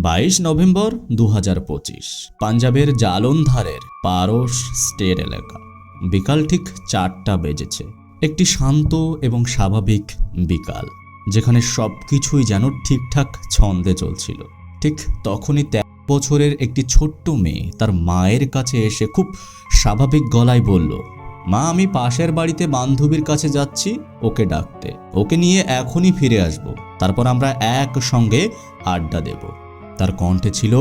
22 November 2025 পাঞ্জাবের জালন্ধারের পারস state এলাকা। বিকাল ঠিক 4টা বেজেছে। একটি শান্ত এবং স্বাভাবিক বিকাল, যেখানে সবকিছুই যেন ঠিকঠাক ছন্দে চলছিল। ঠিক তখনই 13 বছরের একটি ছোট্ট মেয়ে তার মায়ের কাছে এসে খুব স্বাভাবিক গলায় বলল, মা, আমি পাশের বাড়িতে বান্ধবীর কাছে যাচ্ছি ওকে ডাকতে, ওকে নিয়ে এখনই ফিরে আসব, তারপর আমরা একসঙ্গে আড্ডা দেব। তার কণ্ঠে ছিল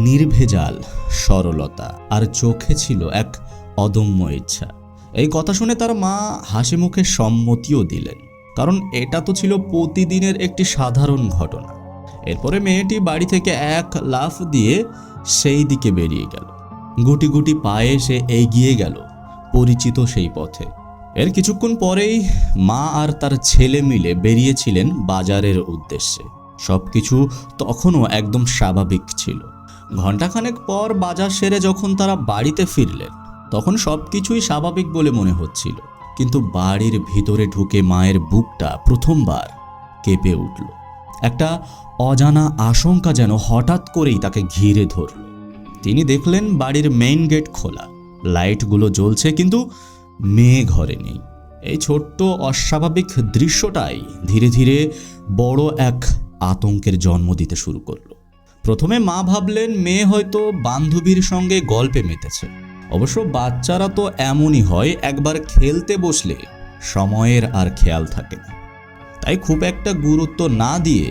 নির্ভেজাল সরলতা আর চোখে ছিল এক অদম্য ইচ্ছা। এই কথা শুনে তার মা হাসি মুখে সম্মতিও দিলেন, কারণ এটা তো ছিল প্রতিদিনের একটি সাধারণ ঘটনা। এরপরে মেয়েটি বাড়ি থেকে এক লাফ দিয়ে সেই দিকে বেরিয়ে গেল। গুটি গুটি পায়ে সে এগিয়ে গেল পরিচিত সেই পথে। এর কিছুক্ষণ পরেই মা আর তার ছেলে মিলে বেরিয়েছিলেন বাজারের উদ্দেশ্যে। সবকিছু তখনও একদম স্বাভাবিক ছিল। ঘণ্টাখানেক পর বাজার সেরে যখন তারা বাড়িতে ফিরলেন, তখন সবকিছুই স্বাভাবিক বলে মনে হচ্ছিল। কিন্তু বাড়ির ভিতরে ঢুকে মায়ের বুকটা প্রথমবার কেঁপে উঠল। একটা অজানা আশঙ্কা যেন হঠাৎ করেই তাকে ঘিরে ধরল। তিনি দেখলেন বাড়ির মেইন গেট খোলা, লাইটগুলো জ্বলছে, কিন্তু মেয়ে ঘরে নেই। এই ছোট্ট অস্বাভাবিক দৃশ্যটাই ধীরে ধীরে বড় এক আতঙ্কের জন্ম দিতে শুরু করলো। প্রথমে মা ভাবলেন মেয়ে হয়তো বান্ধবীর সঙ্গে গল্পে মেতেছে। অবশ্য বাচ্চারা তো এমনই হয়, একবার খেলতে বসলে সময়ের আর খেয়াল থাকে না। তাই খুব একটা গুরুত্ব না দিয়ে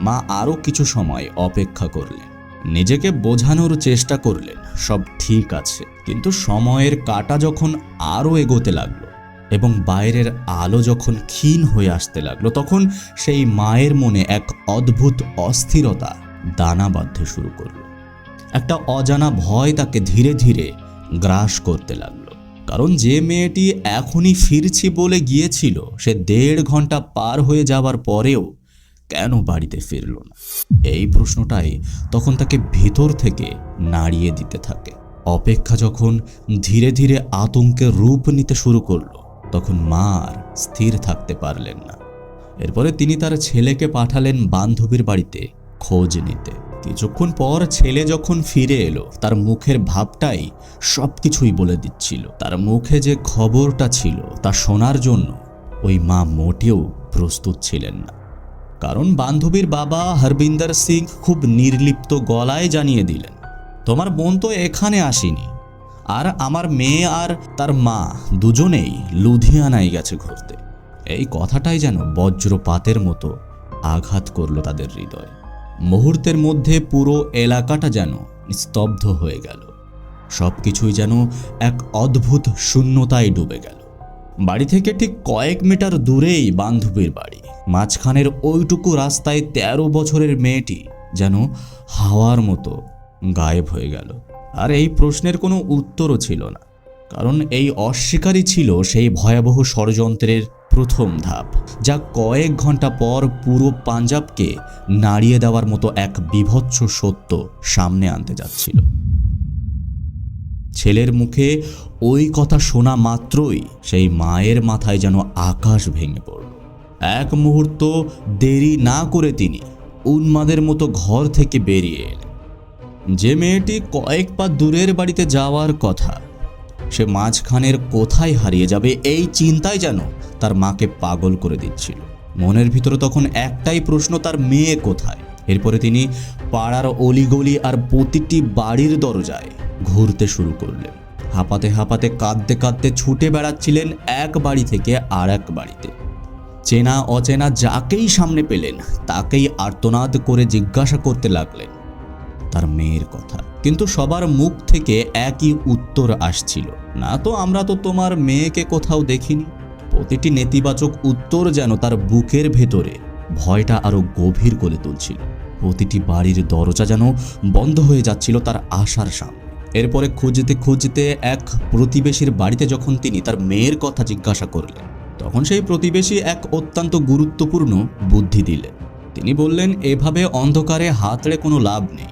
মা আরও কিছু সময় অপেক্ষা করলেন। নিজেকে বোঝানোর চেষ্টা করলেন সব ঠিক আছে। কিন্তু সময়ের কাঁটা যখন আরও এগোতে লাগলো এবং বাইরের আলো যখন ক্ষীণ হয়ে আসতে লাগলো, তখন সেই মায়ের মনে এক অদ্ভুত অস্থিরতা দানা বাঁধতে শুরু করলো। একটা অজানা ভয় তাকে ধীরে ধীরে গ্রাস করতে লাগলো। কারণ যে মেয়েটি এখনই ফিরছি বলে গিয়েছিল, সে 1.5 ঘন্টা পার হয়ে যাওয়ার পরেও কেন বাড়িতে ফিরল না? এই প্রশ্নটাই তখন তাকে ভেতর থেকে নাড়িয়ে দিতে থাকে। অপেক্ষা যখন ধীরে ধীরে আতঙ্কের রূপ নিতে শুরু করলো, তখন মা আর স্থির থাকতে পারলেন না। এরপরে তিনি তার ছেলেকে পাঠালেন বান্ধবীর বাড়িতে খোঁজ নিতে। কিছুক্ষণ পর ছেলে যখন ফিরে এলো, তার মুখের ভাবটাই সবকিছুই বলে দিচ্ছিল। তার মুখে যে খবরটা ছিল তা শোনার জন্য ওই মা মোটেও প্রস্তুত ছিলেন না। কারণ বান্ধবীর বাবা হরবিন্দর সিং খুব নির্লিপ্ত গলায় জানিয়ে দিলেন, তোমার বোন তো এখানে আসেনি, আর আমার মেয়ে আর তার মা দুজনেই লুধিয়ানায় গেছে ঘুরতে। এই কথাটাই যেন বজ্রপাতের মতো আঘাত করলো তাদের হৃদয়। মুহূর্তের মধ্যে পুরো এলাকাটা যেন স্তব্ধ হয়ে গেল। সবকিছুই যেন এক অদ্ভুত শূন্যতায় ডুবে গেল। বাড়ি থেকে ঠিক কয়েক মিটার দূরেই বান্ধবীর বাড়ি। মাঝখানের ওইটুকু রাস্তায় 13 বছরের মেয়েটি যেন হাওয়ার মতো গায়েব হয়ে গেল। আর এই প্রশ্নের কোনো উত্তরও ছিল না, কারণ এই অস্বীকারই ছিল সেই ভয়াবহ ষড়যন্ত্রের প্রথম ধাপ, যা কয়েক ঘন্টা পর পুরো পাঞ্জাবকে নাড়িয়ে দেওয়ার মতো এক বীভৎস সত্য সামনে আনতে যাচ্ছিল। ছেলের মুখে ওই কথা শোনা মাত্রই সেই মায়ের মাথায় যেন আকাশ ভেঙে পড়ল। এক মুহূর্ত দেরি না করে তিনি উন্মাদের মতো ঘর থেকে বেরিয়ে এলেন। যে মেয়েটি কয়েক পা দূরের বাড়িতে যাওয়ার কথা, সে মাঝখানের কোথায় হারিয়ে যাবে এই চিন্তাই যেন তার মাকে পাগল করে দিচ্ছিল। মনের ভিতরে তখন একটাই প্রশ্ন, তার মেয়ে কোথায়? এরপরে তিনি পাড়ার অলিগলি আর প্রতিটি বাড়ির দরজায় ঘুরতে শুরু করলেন। হাঁপাতে হাঁপাতে কাঁদতে কাঁদতে ছুটে বেড়াচ্ছিলেন এক বাড়ি থেকে আর এক বাড়িতে। চেনা অচেনা যাকেই সামনে পেলেন তাকেই আর্তনাদ করে জিজ্ঞাসা করতে লাগলেন তার মেয়ের কথা। কিন্তু সবার মুখ থেকে একই উত্তর আসছিল, না তো আমরা তো তোমার মেয়েকে কোথাও দেখিনি। প্রতিটি নেতিবাচক উত্তর যেন তার বুকের ভেতরে ভয়টা আরো গভীর করে তুলছিল। প্রতিটি বাড়ির দরজা যেন বন্ধ হয়ে যাচ্ছিল তার আশার সামনে। এরপরে খুঁজতে খুঁজতে এক প্রতিবেশীর বাড়িতে যখন তিনি তার মেয়ের কথা জিজ্ঞাসা করলেন, তখন সেই প্রতিবেশী এক অত্যন্ত গুরুত্বপূর্ণ বুদ্ধি দিলেন। তিনি বললেন, এভাবে অন্ধকারে হাতড়ে কোনো লাভ নেই।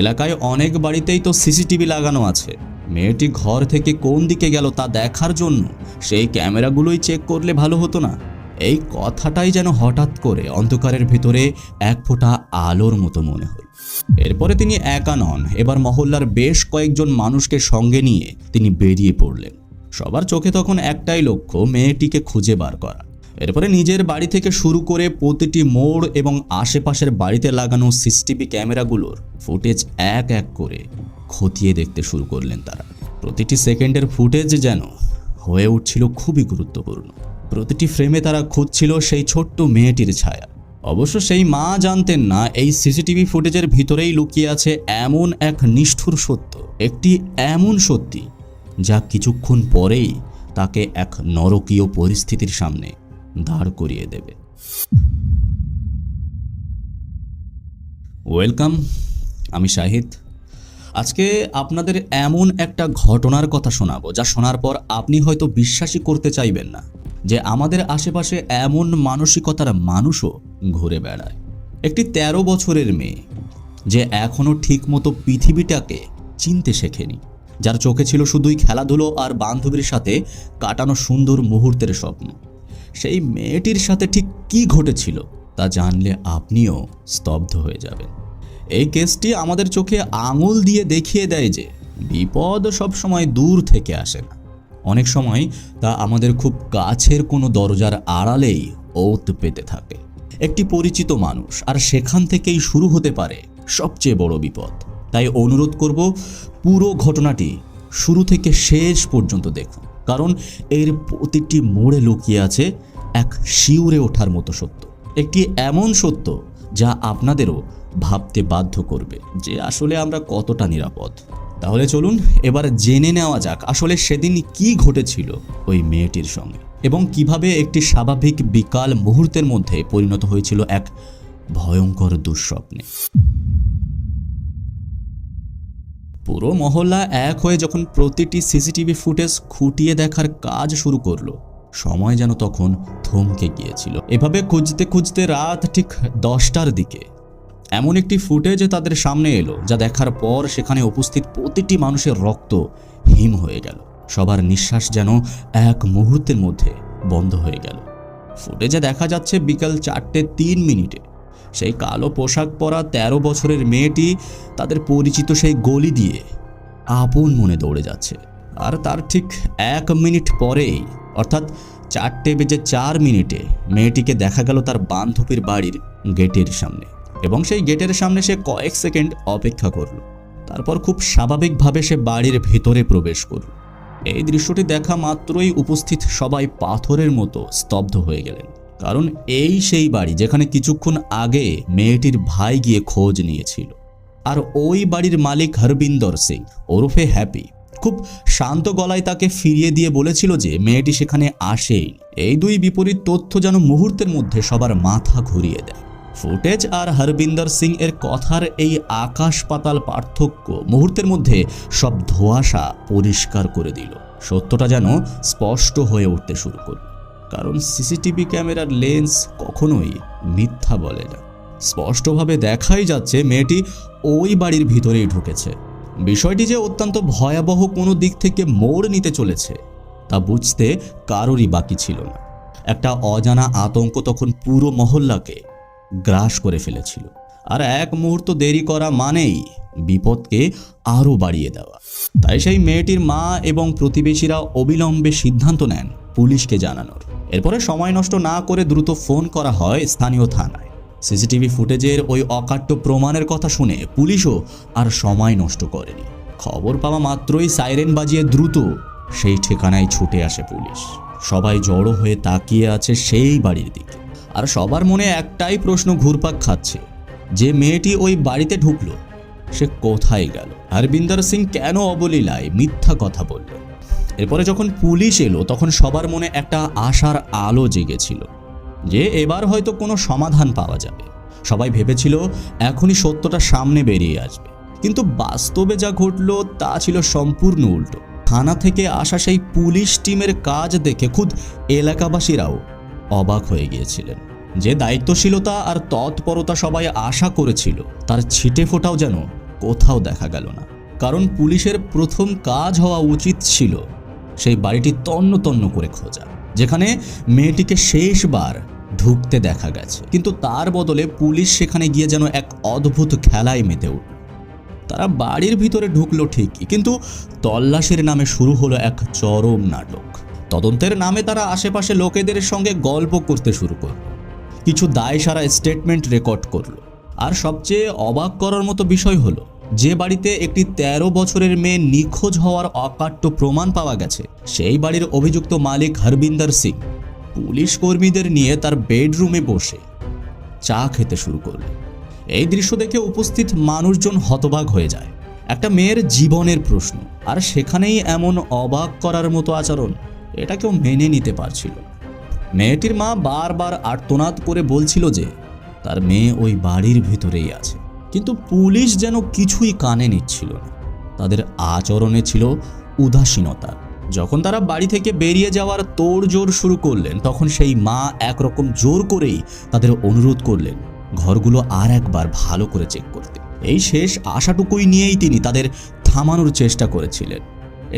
এলাকায় অনেক বাড়িতেই তো সিসিটিভি লাগানো আছে। মেয়েটি ঘর থেকে কোন দিকে গেল তা দেখার জন্য সেই ক্যামেরাগুলোই চেক করলে ভালো হতো না? এই কথাটাই যেন হঠাৎ করে অন্ধকারের ভিতরে এক ফোঁটা আলোর মতো মনে হল। এরপরে তিনি একা নন, এবার মহল্লার বেশ কয়েকজন মানুষকে সঙ্গে নিয়ে তিনি বেরিয়ে পড়লেন। সবার চোখে তখন একটাই লক্ষ্য, মেয়েটিকে খুঁজে বার করা। এরপরে নিজের বাড়ি থেকে শুরু করে প্রতিটি মোড় এবং আশেপাশের বাড়িতে লাগানো সিসিটিভি ক্যামেরাগুলোর ফুটেজ এক এক করে খতিয়ে দেখতে শুরু করলেন তারা। প্রতিটি সেকেন্ডের ফুটেজ যেন হয়ে উঠছিল খুবই গুরুত্বপূর্ণ। প্রতিটি ফ্রেমে তারা খুঁজছিল সেই ছোট্ট মেয়েটির ছায়া। অবশ্য সেই মা জানতেন না এই সিসিটিভি ফুটেজের ভিতরেই লুকিয়ে আছে এমন এক নিষ্ঠুর সত্য, একটি এমন সত্যি যা কিছুক্ষণ পরেই তাকে এক নরকীয় পরিস্থিতির সামনে দাঁড় করিয়ে দেবে। ওয়েলকাম, আমি শাহিদ। আজকে আপনাদের এমন একটা ঘটনার কথা শোনাবো যা শোনার পর আপনি হয়তো বিশ্বাসই করতে চাইবেন না যে আমাদের আশেপাশে এমন মানসিকতার মানুষও ঘুরে বেড়ায়। একটি 13 বছরের মেয়ে যে এখনও ঠিকমতো পৃথিবীটাকে চিনতে শেখেনি, যার চোখে ছিল শুধুই খেলাধুলো আর বান্ধবীর সাথে কাটানো সুন্দর মুহূর্তের স্বপ্ন। সেই মেয়েটির সাথে ঠিক কী ঘটেছিল তা জানলে আপনিও স্তব্ধ হয়ে যাবেন। এই কেসটি আমাদের চোখে আঙুল দিয়ে দেখিয়ে দেয় যে বিপদ সবসময় দূর থেকে আসে না, অনেক সময় তা আমাদের খুব কাছের কোনো দরজার আড়ালেই ওত পেতে থাকে। একটি পরিচিত মানুষ, আর সেখান থেকেই শুরু হতে পারে সবচেয়ে বড় বিপদ। তাই অনুরোধ করব, পুরো ঘটনাটি শুরু থেকে শেষ পর্যন্ত দেখুন, কারণ এর প্রতিটি মোড়ে লুকিয়ে আছে এক শিউরে ওঠার মতো সত্য। একটি এমন সত্য যা আপনাদেরও ভাবতে বাধ্য করবে যে আসলে আমরা কতটা নিরাপদ। তাহলে চলুন এবার জেনে নেওয়া যাক আসলে সেদিন কি ঘটেছিল ওই মেয়েটির সঙ্গে, এবং কিভাবে একটি স্বাভাবিক বিকাল মুহূর্তের মধ্যে পরিণত হয়েছিল এক ভয়ঙ্কর দুঃস্বপ্নে। পুরো মহল্লা এক হয়ে যখন প্রতিটি সিসিটিভি ফুটেজ খুঁটিয়ে দেখার কাজ শুরু করলো, সময় যেন তখন থমকে গিয়েছিল। এভাবে খুঁজতে খুঁজতে রাত ঠিক 10টার দিকে এমন একটি ফুটেজ তাদের সামনে এলো যা দেখার পর সেখানে উপস্থিত প্রতিটি মানুষের রক্ত হিম হয়ে গেল। সবার নিঃশ্বাস যেন এক মুহূর্তের মধ্যে বন্ধ হয়ে গেল। ফুটেজে দেখা যাচ্ছে বিকাল 4:03 সেই কালো পোশাক পরা 13 বছরের মেয়েটি তাদের পরিচিত সেই গলি দিয়ে আপন মনে দৌড়ে যাচ্ছে। আর তার ঠিক 1 মিনিট পরেই, অর্থাৎ 4:04 মেয়েটিকে দেখা গেল তার বান্ধবীর বাড়ির গেটের সামনে, এবং সেই গেটের সামনে সে কয়েক সেকেন্ড অপেক্ষা করল। তারপর খুব স্বাভাবিকভাবে সে বাড়ির ভেতরে প্রবেশ করল। এই দৃশ্যটি দেখা মাত্রই উপস্থিত সবাই পাথরের মতো স্তব্ধ হয়ে গেলেন, কারণ এই সেই বাড়ি যেখানে কিছুক্ষণ আগে মেয়েটির ভাই গিয়ে খোঁজ নিয়েছিল। আর ওই বাড়ির মালিক হরবিন্দর সিং ওরফে হ্যাপি খুব শান্ত গলায় তাকে ফিরিয়ে দিয়ে বলেছিল যে মেয়েটি সেখানে আসেই। এই দুই বিপরীত তথ্য যেন মুহূর্তের মধ্যে সবার মাথা ঘুরিয়ে দেয়। ফুটেজ আর হরবিন্দর সিং এর কথার এই আকাশ পাতাল পার্থক্য মুহূর্তের মধ্যে সব ধোঁয়াশা পরিষ্কার করে দিল। সত্যটা যেন স্পষ্ট হয়ে উঠতে শুরু করল, কারণ সিসিটিভি ক্যামেরার লেন্স কখনোই মিথ্যা বলে না। স্পষ্টভাবে দেখাই যাচ্ছে মেয়েটি ওই বাড়ির ভিতরেই ঢুকেছে। বিষয়টি যে অত্যন্ত ভয়াবহ কোনো দিক থেকে মোড় নিতে চলেছে তা বুঝতে কারোরই বাকি ছিল না। একটা অজানা আতঙ্ক তখন পুরো মহল্লাকে গ্রাস করে ফেলেছিল, আর এক মুহূর্ত দেরি করা মানেই বিপদকে আরও বাড়িয়ে দেওয়া। তাই সেই মেয়েটির মা এবং প্রতিবেশীরা অবিলম্বে সিদ্ধান্ত নেন পুলিশকে জানানোর। এরপরে সময় নষ্ট না করে দ্রুত ফোন করা হয় স্থানীয় থানায়। সিসিটিভি ফুটেজের ওই অকাট্য প্রমাণের কথা শুনে পুলিশও আর সময় নষ্ট করেনি। খবর পাওয়া মাত্রই সাইরেন বাজিয়ে দ্রুত সেই ঠিকানায় ছুটে আসে পুলিশ। সবাই জড়ো হয়ে তাকিয়ে আছে সেই বাড়ির দিকে, আর সবার মনে একটাই প্রশ্ন ঘুরপাক খাচ্ছে, যে মেয়েটি ওই বাড়িতে ঢুকলো সে কোথায় গেল? হরবিন্দর সিং কেন অবলীলায় মিথ্যা কথা বলল? এরপরে যখন পুলিশ এলো তখন সবার মনে একটা আশার আলো জেগেছিল যে এবার হয়তো কোনো সমাধান পাওয়া যাবে। সবাই ভেবেছিল এখনই সত্যটা সামনে বেরিয়ে আসবে, কিন্তু বাস্তবে যা ঘটলো তা ছিল সম্পূর্ণ উল্টো। থানা থেকে আসা সেই পুলিশ টিমের কাজ দেখে খুদ এলাকাবাসীরাও অবাক হয়ে গিয়েছিলেন। যে দায়িত্বশীলতা আর তৎপরতা সবাই আশা করেছিল তার ছিটে ফোটাও যেন কোথাও দেখা গেল না। কারণ পুলিশের প্রথম কাজ হওয়া উচিত ছিল সেই বাড়িটি তন্ন তন্ন করে খোঁজা, যেখানে মেয়েটিকে শেষবার ঢুকতে দেখা গেছে। কিন্তু তার বদলে পুলিশ সেখানে গিয়ে যেন এক অদ্ভুত খেলায় মেতে উঠল। তারা বাড়ির ভিতরে ঢুকলো ঠিকই, কিন্তু তল্লাশির নামে শুরু হলো এক চরম নাটক। তদন্তের নামে তারা আশেপাশে লোকেদের সঙ্গে গল্প করতে শুরু করলো, কিছু দায়সারা স্টেটমেন্ট রেকর্ড করলো। আর সবচেয়ে অবাক করার মতো বিষয় হলো, যে বাড়িতে একটি 13 বছরের মেয়ে নিখোঁজ হওয়ার অকাট্য প্রমাণ পাওয়া গেছে, সেই বাড়ির অভিযুক্ত মালিক হরবিন্দর সিং পুলিশ কর্মীদের নিয়ে তার বেডরুমে বসে চা খেতে শুরু করল। এই দৃশ্য দেখে উপস্থিত মানুষজন হতবাক হয়ে যায়। একটা মেয়ের জীবনের প্রশ্ন, আর সেখানেই এমন অবাক করার মতো আচরণ, এটা কেউ মেনে নিতে পারছিল না। মেয়েটির মা বারবার আর্তনাদ করে বলছিল যে তার মেয়ে ওই বাড়ির ভিতরেই আছে, কিন্তু পুলিশ যেন কিছুই কানে নিচ্ছিল না। তাদের আচরণে ছিল উদাসীনতা। যখন তারা বাড়ি থেকে বেরিয়ে যাওয়ার তোড়জোড় শুরু করলেন, তখন সেই মা একরকম জোর করেই তাদের অনুরোধ করলেন ঘরগুলো আর একবার ভালো করে চেক করতে। এই শেষ আশাটুকুই নিয়েই তিনি তাদের থামানোর চেষ্টা করেছিলেন।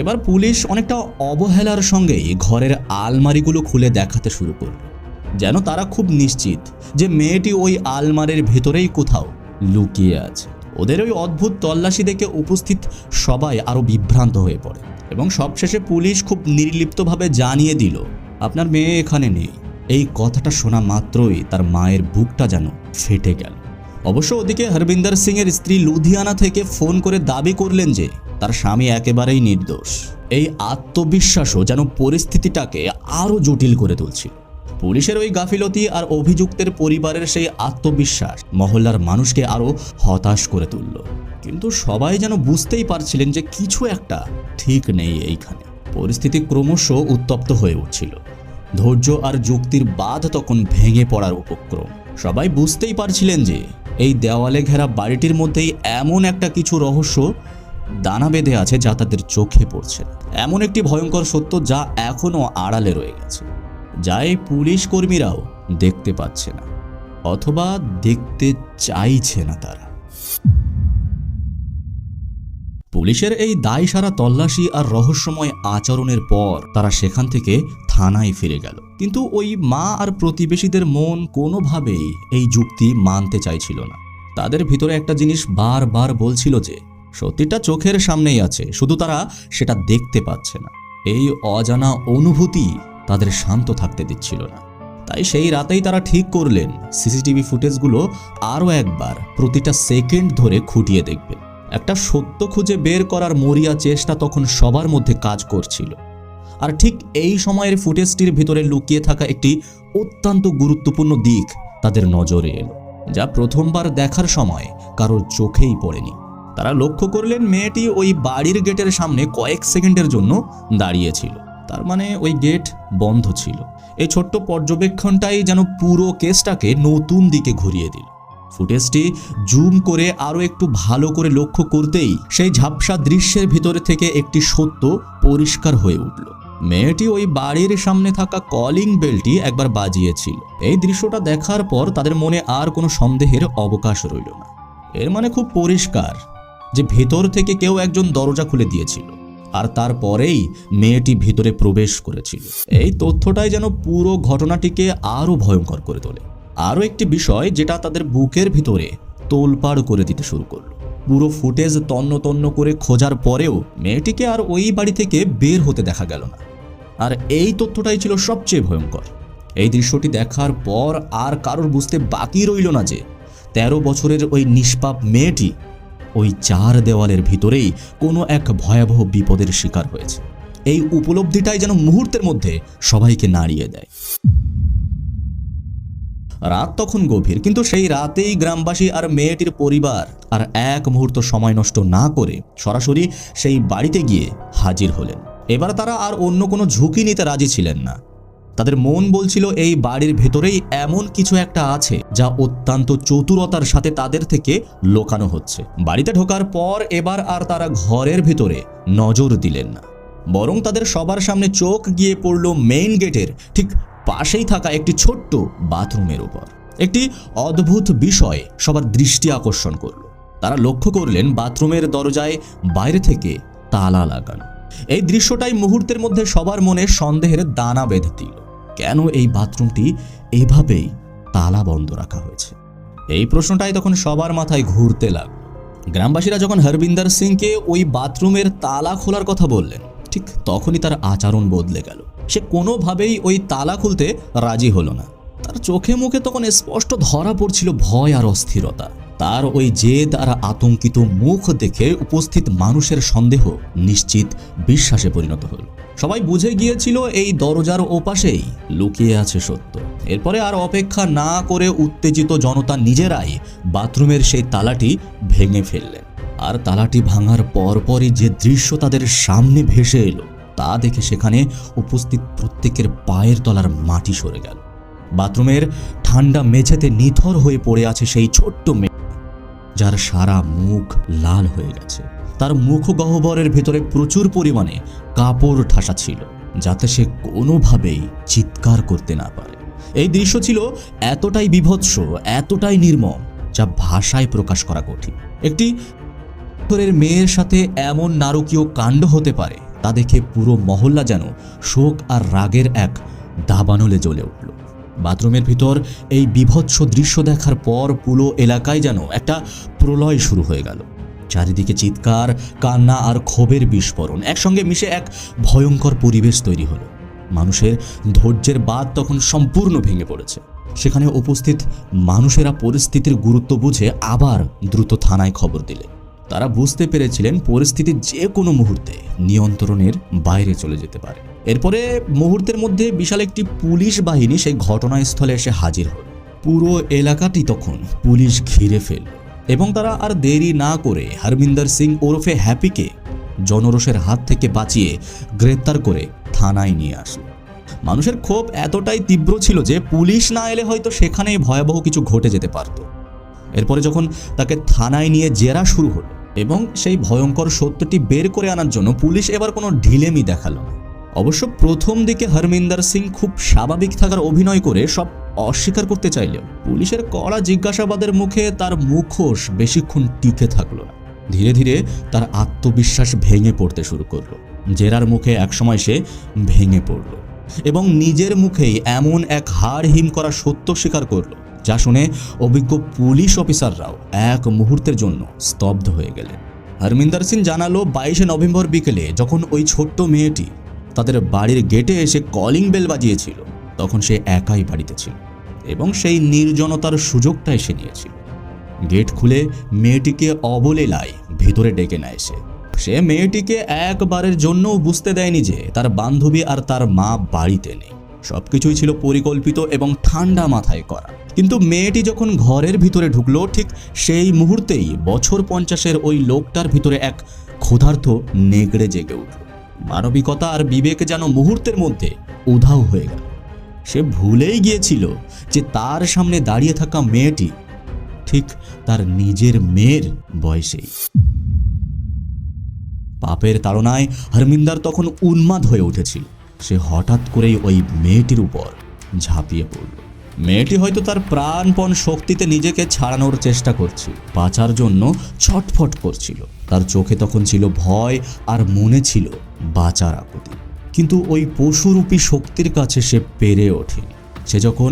এবার পুলিশ অনেকটা অবহেলার সঙ্গেই ঘরের আলমারিগুলো খুলে দেখাতে শুরু করল, যেন তারা খুব নিশ্চিত যে মেয়েটি ওই আলমারির ভেতরেই কোথাও লুকিয়ে আছে। ওদের ওই অদ্ভুত তল্লাশি দেখে উপস্থিত সবাই আরও বিভ্রান্ত হয়ে পড়ে এবং সবশেষে পুলিশ খুব নির্লিপ্তভাবে জানিয়ে দিল, আপনার মেয়ে এখানে নেই। এই কথাটা শোনা মাত্রই তার মায়ের বুকটা যেন ফেটে গেল। অবশ্য ওদিকে হরবিন্দর সিংয়ের স্ত্রী লুধিয়ানা থেকে ফোন করে দাবি করলেন যে তার স্বামী একেবারেই নির্দোষ। এই আত্মবিশ্বাসও যেন পরিস্থিতিটাকে আরও জটিল করে তুলছিল। পুলিশের ওই গাফিলতি আর অভিযুক্তের পরিবারের সেই আত্মবিশ্বাস মহল্লার মানুষকে আরও হতাশ করে তুলল। কিন্তু সবাই যেন বুঝতেই পারছিলেন যে কিছু একটা ঠিক নেই এইখানে। পরিস্থিতি ক্রমশ উত্তপ্ত হয়ে উঠছিল। ধৈর্য আর যুক্তির বাঁধ তখন ভেঙে পড়ার উপক্রম। সবাই বুঝতেই পারছিলেন যে এই দেওয়ালে ঘেরা বাড়িটির মধ্যেই এমন একটা কিছু রহস্য দানা বেঁধে আছে যা তাদের চোখে পড়ছে। এমন একটি ভয়ঙ্কর সত্য যা এখনও আড়ালে রয়ে গেছে, যা এই পুলিশ কর্মীরাও দেখতে পাচ্ছে না, অথবা দেখতে চাইছে না তারা। পুলিশের এই দায়সারা তল্লাশি আর রহস্যময় আচরণের পর তারা সেখান থেকে থানায় ফিরে গেল। কিন্তু ওই মা আর প্রতিবেশীদের মন কোনোভাবেই এই যুক্তি মানতে চাইছিল না। তাদের ভিতরে একটা জিনিস বারবার বলছিল যে সত্যিটা চোখের সামনেই আছে, শুধু তারা সেটা দেখতে পাচ্ছে না। এই অজানা অনুভূতি তাদের শান্ত থাকতে দিচ্ছিল না। তাই সেই রাতেই তারা ঠিক করলেন সিসিটিভি ফুটেজগুলো আরও একবার প্রতিটা সেকেন্ড ধরে খুঁটিয়ে দেখবেন। একটা সত্য খুঁজে বের করার মরিয়া চেষ্টা তখন সবার মধ্যে কাজ করছিল। আর ঠিক এই সময়ের ফুটেজটির ভিতরে লুকিয়ে থাকা একটি অত্যন্ত গুরুত্বপূর্ণ দিক তাদের নজরে এলো, যা প্রথমবার দেখার সময় কারোর চোখেই পড়েনি। তারা লক্ষ্য করলেন মেয়েটি ওই বাড়ির গেটের সামনে কয়েক সেকেন্ডের জন্য দাঁড়িয়েছিল। তার মানে ওই গেট বন্ধ ছিল। এই ছোট্ট পর্যবেক্ষণটাই যেন পুরো কেসটাকে নতুন দিকে ঘুরিয়ে দিল। ফুটেজটি জুম করে আরও একটু ভালো করে লক্ষ্য করতেই সেই ঝাপসা দৃশ্যের ভিতরে থেকে একটি সত্য পরিষ্কার হয়ে উঠল। মেয়েটি ওই বাড়ির সামনে থাকা কলিং বেলটি একবার বাজিয়েছিল। এই দৃশ্যটা দেখার পর তাদের মনে আর কোনো সন্দেহের অবকাশ রইল না। এর মানে খুব পরিষ্কার যে ভেতর থেকে কেউ একজন দরজা খুলে দিয়েছিল, আর তারপরেই মেয়েটি ভিতরে প্রবেশ করেছিল। এই তথ্যটাই যেন পুরো ঘটনাটিকে আরও ভয়ঙ্কর করে তোলে। আরও একটি বিষয় যেটা তাদের বুকের ভিতরে তোলপাড় করে দিতে শুরু করলো, পুরো ফুটেজ তন্ন তন্ন করে খোঁজার পরেও মেয়েটিকে আর ওই বাড়ি থেকে বের হতে দেখা গেল না। আর এই তথ্যটাই ছিল সবচেয়ে ভয়ঙ্কর। এই দৃশ্যটি দেখার পর আর কারোর বুঝতে বাকি রইল না যে 13 বছরের ওই নিষ্পাপ মেয়েটি ওই 4 দেওয়ালের ভিতরেই কোনো এক ভয়াবহ বিপদের শিকার হয়েছে। এই উপলব্ধিটাই যেন মুহূর্তের মধ্যে সবাইকে নাড়িয়ে দেয়। রাত তখন গভীর, কিন্তু সেই রাতেই গ্রামবাসী আর মেয়েটির পরিবার আর এক মুহূর্ত সময় নষ্ট না করে সরাসরি সেই বাড়িতে গিয়ে হাজির হলেন। এবার তারা আর অন্য কোনো ঝুঁকি নিতে রাজি ছিলেন না। তাদের মন বলছিল এই বাড়ির ভেতরেই এমন কিছু একটা আছে যা অত্যন্ত চতুরতার সাথে তাদের থেকে লুকানো হচ্ছে। বাড়িতে ঢোকার পর এবার আর তারা ঘরের ভেতরে নজর দিলেন না, বরং তাদের সবার সামনে চোখ গিয়ে পড়ল মেইন গেটের ঠিক পাশেই থাকা একটি ছোট্ট বাথরুমের উপর। একটি অদ্ভুত বিষয় সবার দৃষ্টি আকর্ষণ করল। তারা লক্ষ্য করলেন বাথরুমের দরজায় বাইরে থেকে তালা লাগানো। এই দৃশ্যটাই মুহূর্তের মধ্যে সবার মনে সন্দেহের দানা বেঁধে দিল। কেন এই বাথরুমটি এভাবেই তালা বন্ধ রাখা হয়েছে? এই প্রশ্নটাই তখন সবার মাথায় ঘুরতে লাগলো। গ্রামবাসীরা যখন হরবিন্দর সিংকে ওই বাথরুমের তালা খোলার কথা বললেন, ঠিক তখনই তার আচরণ বদলে গেল। সে কোনোভাবেই ওই তালা খুলতে রাজি হলো না। তার চোখে মুখে তখন স্পষ্ট ধরা পড়ছিল ভয় আর অস্থিরতা। তার ওই জেদ আর আতঙ্কিত মুখ দেখে উপস্থিত মানুষের সন্দেহ নিশ্চিত বিশ্বাসে পরিণত হল। সবাই বুঝে গিয়েছিল এই দরজার ওপাশেই লুকিয়ে আছে সত্য। এরপরে আর অপেক্ষা না করে উত্তেজিত জনতা নিজেরাই বাথরুমের সেই তালাটি ভেঙে ফেললেন। আর তালাটি ভাঙার পরপরই যে দৃশ্য তাদের সামনে ভেসে এলো তা দেখে সেখানে উপস্থিত প্রত্যেকের পায়ের তলার মাটি সরে গেল। বাথরুমের ঠান্ডা মেঝেতে নিথর হয়ে পড়ে আছে সেই ছোট্ট মেয়ে, যার সারা মুখ লাল হয়ে গেছে। তার মুখগহ্বরের ভেতরে প্রচুর পরিমাণে কাপড় ঠাসা ছিল, যাতে সে কোনোভাবেই চিৎকার করতে না পারে। এই দৃশ্য ছিল এতটাই বীভৎস, এতটাই নির্মম, যা ভাষায় প্রকাশ করা কঠিন। একটি মেয়ের সাথে এমন নারকীয় কাণ্ড হতে পারে তা দেখে পুরো মহল্লা যেন শোক আর রাগের এক দাবানলে জ্বলে উঠল। বাথরুমের ভিতর এই বীভৎস দৃশ্য দেখার পর পুরো এলাকায় যেন একটা প্রলয় শুরু হয়ে গেল। চারিদিকে চিৎকার, কান্না আর ক্ষোভের বিস্ফোরণ একসঙ্গে মিশে এক ভয়ঙ্কর পরিবেশ তৈরি হলো। মানুষের ধৈর্যের বাঁধ তখন সম্পূর্ণ ভেঙে পড়েছে। সেখানে উপস্থিত মানুষেরা পরিস্থিতির গুরুত্ব বুঝে আবার দ্রুত থানায় খবর দিলেন। তারা বুঝতে পেরেছিলেন পরিস্থিতি যে কোনো মুহূর্তে নিয়ন্ত্রণের বাইরে চলে যেতে পারে। এরপরে মুহূর্তের মধ্যে বিশাল একটি পুলিশ বাহিনী সেই ঘটনাস্থলে এসে হাজির হল। পুরো এলাকাটি তখন পুলিশ ঘিরে ফেলল এবং তারা আর দেরি না করে হরমিন্দর সিং ওরফে হ্যাপিকে জনরোষের হাত থেকে বাঁচিয়ে গ্রেপ্তার করে থানায় নিয়ে আসলো। মানুষের ক্ষোভ এতটাই তীব্র ছিল যে পুলিশ না এলে হয়তো সেখানেই ভয়াবহ কিছু ঘটে যেতে পারত। এরপরে যখন তাকে থানায় নিয়ে জেরা শুরু হলো এবং সেই ভয়ঙ্কর সত্যটি বের করে আনার জন্য পুলিশ এবার কোনো ঢিলেমি দেখালো না। অবশ্য প্রথম দিকে হরমিন্দর সিং খুব স্বাভাবিক থাকার অভিনয় করে সব অস্বীকার করতে চাইলেও পুলিশের কড়া জিজ্ঞাসাবাদের মুখে তার মুখোশ বেশিক্ষণ টিকে থাকলো না। ধীরে ধীরে তার আত্মবিশ্বাস ভেঙে পড়তে শুরু করলো। জেরার মুখে একসময় সে ভেঙে পড়ল এবং নিজের মুখেই এমন এক হাড় হিম করা সত্য স্বীকার করলো যা শুনে অভিজ্ঞ পুলিশ অফিসাররাও এক মুহূর্তের জন্য স্তব্ধ হয়ে গেলেন। হরমিন্দর সিং জানালো 22শে নভেম্বর বিকেলে যখন ওই ছোট্ট মেয়েটি তাদের বাড়ির গেটে এসে কলিং বেল বাজিয়েছিল তখন সে একাই বাড়িতে ছিল এবং সেই নির্জনতার সুযোগটা এসে নিয়েছিল। গেট খুলে মেয়েটিকে অবলীলায় ভেতরে ডেকে নেয় সে মেয়েটিকে একবারের জন্যও বুঝতে দেয়নি যে তার বান্ধবী আর তার মা বাড়িতে নেই। সবকিছুই ছিল পরিকল্পিত এবং ঠান্ডা মাথায় করা। কিন্তু মেয়েটি যখন ঘরের ভিতরে ঢুকলো ঠিক সেই মুহূর্তেই বছর 50-এর ওই লোকটার ভিতরে এক ক্ষুধার্ত নেগড়ে জেগে উঠল। মানবিকতা আর বিবেক যেন মুহূর্তের মধ্যে উধাও হয়ে গেল। সে ভুলেই গিয়েছিল যে তার সামনে দাঁড়িয়ে থাকা মেয়েটি ঠিক তার নিজের মেয়ের বয়সেই। পাপের তাড়নায় হরমিন্দর তখন উন্মাদ হয়ে উঠেছিল। সে হঠাৎ করেই ওই মেয়েটির উপর ঝাঁপিয়ে পড়ল। মেয়েটি হয়তো তার প্রাণপণ শক্তিতে নিজেকে ছাড়ানোর চেষ্টা করছিল, বাঁচার জন্য ছটফট করছিল। তার চোখে তখন ছিল ভয় আর মনে ছিল বাঁচার আকুতি। কিন্তু ওই পশুরূপী শক্তির কাছে সে পেরে ওঠেনি। সে যখন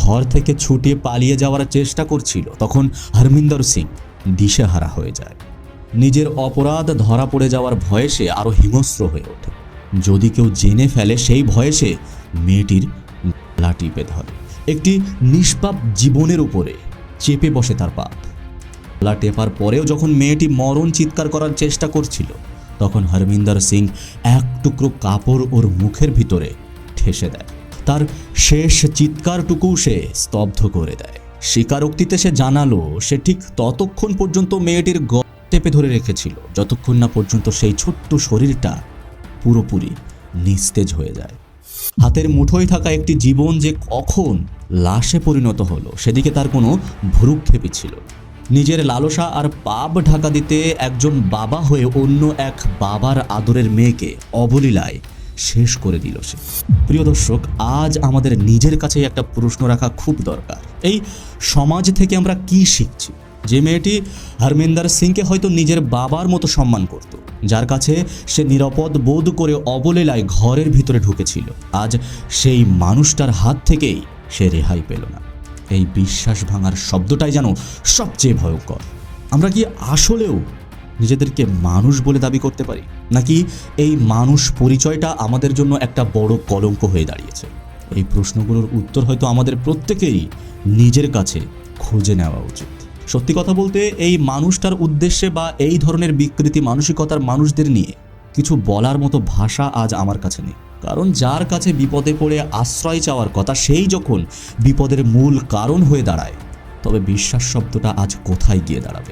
ঘর থেকে ছুটে পালিয়ে যাওয়ার চেষ্টা করছিল তখন হরমিন্দর সিং দিশেহারা হয়ে যায়। নিজের অপরাধ ধরা পড়ে যাওয়ার ভয়ে সে আরো হিংস্র হয়ে ওঠে। যদি কেউ জেনে ফেলে সেই ভয়ে সে মেয়েটির গলা টিপে ধরে। একটি নিষ্পাপ জীবনের উপরে চেপে বসে তার পাপ। গলা টেপার পরেও যখন মেয়েটি মরণ চিৎকার করার চেষ্টা করছিল তখন হরমিন্দর সিং এক টুকরো কাপড় ওর মুখের ভিতরে ঠেসে দেয়। তার শেষ চিৎকারটুকু সে স্তব্ধ করে দেয়। স্বীকারোক্তিতে সে জানালো সে ঠিক ততক্ষণ পর্যন্ত মেয়েটির গলা টেপে ধরে রেখেছিল যতক্ষণ না পর্যন্ত সেই ছোট্ট শরীরটা পুরোপুরি নিস্তেজ হয়ে যায়। হাতের মুঠোয় থাকা একটি জীবন যে কখন লাশে পরিণত হলো সেদিকে তার কোনো ভ্রুক্ষেপই ছিল। নিজের লালসা আর পাপ ঢাকা দিতে একজন বাবা হয়ে অন্য এক বাবার আদরের মেয়েকে অবলীলায় শেষ করে দিল সে। প্রিয় দর্শক, আজ আমাদের নিজের কাছে একটা প্রশ্ন রাখা খুব দরকার। এই সমাজ থেকে আমরা কি শিখছি? যে মেয়েটি হরমিন্দর সিংকে হয়তো নিজের বাবার মতো সম্মান করত, যার কাছে সে নিরাপদ বোধ করে অবলীলায় ঘরের ভিতরে ঢুকেছিল, আজ সেই মানুষটার হাত থেকেই সে রেহাই পেল না। এই বিশ্বাস ভাঙার শব্দটাই যেন সবচেয়ে ভয়ঙ্কর। আমরা কি আসলেও নিজেদেরকে মানুষ বলে দাবি করতে পারি, নাকি এই মানুষ পরিচয়টা আমাদের জন্য একটা বড় কলঙ্ক হয়ে দাঁড়িয়েছে? এই প্রশ্নগুলোর উত্তর হয়তো আমাদের প্রত্যেকেই নিজের কাছে খুঁজে নেওয়া উচিত। সত্যি কথা বলতে এই মানুষটার উদ্দেশ্যে বা এই ধরনের বিকৃতি মানসিকতার মানুষদের নিয়ে কিছু বলার মতো ভাষা আজ আমার কাছে নেই। কারণ যার কাছে বিপদে পড়ে আশ্রয় চাওয়ার কথা, সেই যখন বিপদের মূল কারণ হয়ে দাঁড়ায়, তবে বিশ্বাস শব্দটা আজ কোথায় গিয়ে দাঁড়াবে?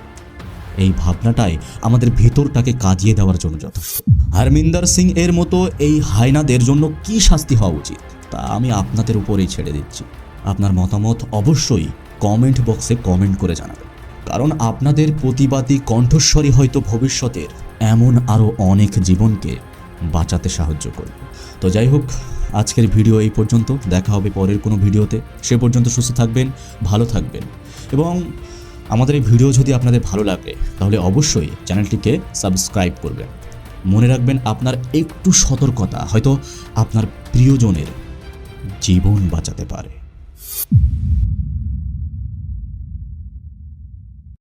এই ভাবনাটাই আমাদের ভেতরটাকে কাজিয়ে দেওয়ার জন্য যথেষ্ট। হরমিন্দর সিং এর মতো এই হায়নাদের জন্য কি শাস্তি হওয়া উচিত তা আমি আপনাদের উপরেই ছেড়ে দিচ্ছি। আপনার মতামত অবশ্যই কমেন্ট বক্সে কমেন্ট করে জানাবেন, কারণ আপনাদের প্রতিবাদী কণ্ঠস্বরই হয়তো ভবিষ্যতের এমন আরও অনেক জীবনকে বাঁচাতে সাহায্য করবে। তো যাই হোক, আজকের ভিডিও এই পর্যন্ত। দেখা হবে পরের কোনো ভিডিওতে। সে পর্যন্ত সুস্থ থাকবেন, ভালো থাকবেন, এবং আমাদের এই ভিডিও যদি আপনাদের ভালো লাগে তাহলে অবশ্যই চ্যানেলটিকে সাবস্ক্রাইব করবেন। মনে রাখবেন, আপনার একটু সতর্কতা হয়তো আপনার প্রিয়জনের জীবন বাঁচাতে পারে।